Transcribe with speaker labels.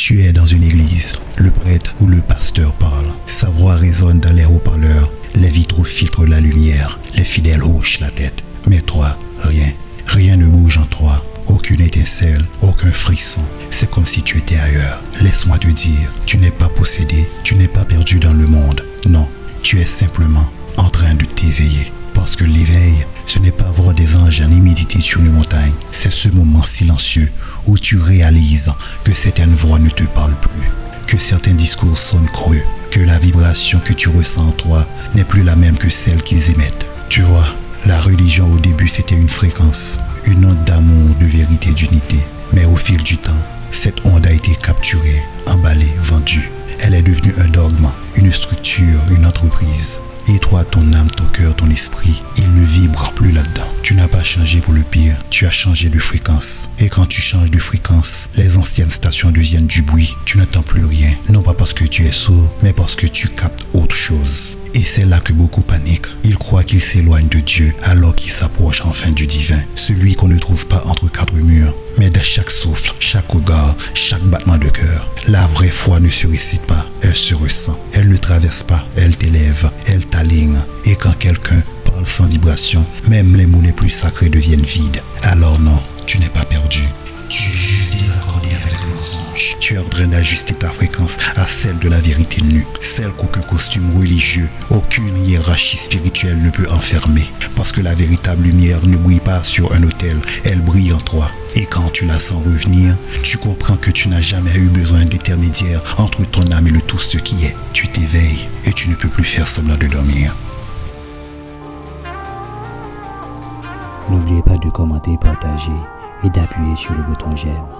Speaker 1: Tu es dans une église, le prêtre ou le pasteur parle. Sa voix résonne dans les haut-parleurs, les vitraux filtrent la lumière, les fidèles hochent la tête. Mais toi, rien. Rien ne bouge en toi. Aucune étincelle, aucun frisson. C'est comme si tu étais ailleurs. Laisse-moi te dire, tu n'es pas possédé, tu n'es pas perdu dans le monde. Non, tu es simplement en train de t'éveiller. Parce que l'éveil, ce n'est pas voir des anges ni méditer sur une montagne. C'est ce moment silencieux où tu réalises que certaines voix ne te parlent plus, que certains discours sonnent creux, que la vibration que tu ressens en toi n'est plus la même que celle qu'ils émettent. Tu vois, la religion au début c'était une fréquence, une onde d'amour, de vérité, d'unité. Mais au fil du temps, cette onde a été capturée, emballée, vendue. Elle est devenue un dogme, une structure, une entreprise. Et toi, ton âme, ton cœur, ton esprit, ils ne vibrent plus là-dedans. Tu n'as pas changé pour le pire, tu as changé de fréquence. Et quand tu changes de fréquence, les anciennes stations deviennent du bruit. Tu n'entends plus rien, non pas parce que tu es sourd, mais parce que tu captes autre chose. Et c'est là que beaucoup paniquent. Ils croient qu'ils s'éloignent de Dieu alors qu'ils s'approchent enfin du divin. Celui qu'on ne trouve pas entre quatre murs, mais de chaque souffle, chaque regard, chaque battement de cœur. La vraie foi ne se récite pas, elle se ressent. Elle ne traverse pas, elle t'élève, elle t'aligne. Et quand quelqu'un parle sans vibration, même les mots les plus sacrés deviennent vides. Alors non, tu n'es pas perdu. Tu es juste désaccordé avec le mensonge. Tu es en train d'ajuster ta fréquence à celle de la vérité nue, celle qu'aucun costume religieux, aucune hiérarchie spirituelle ne peut enfermer. Parce que la véritable lumière ne brille pas sur un autel, elle brille en toi. Et quand tu la sens revenir, tu comprends que tu n'as jamais eu besoin d'intermédiaire entre ton âme et le tout ce qui est. Tu t'éveilles et tu ne peux plus faire semblant de dormir.
Speaker 2: N'oubliez pas de commenter, partager et d'appuyer sur le bouton j'aime.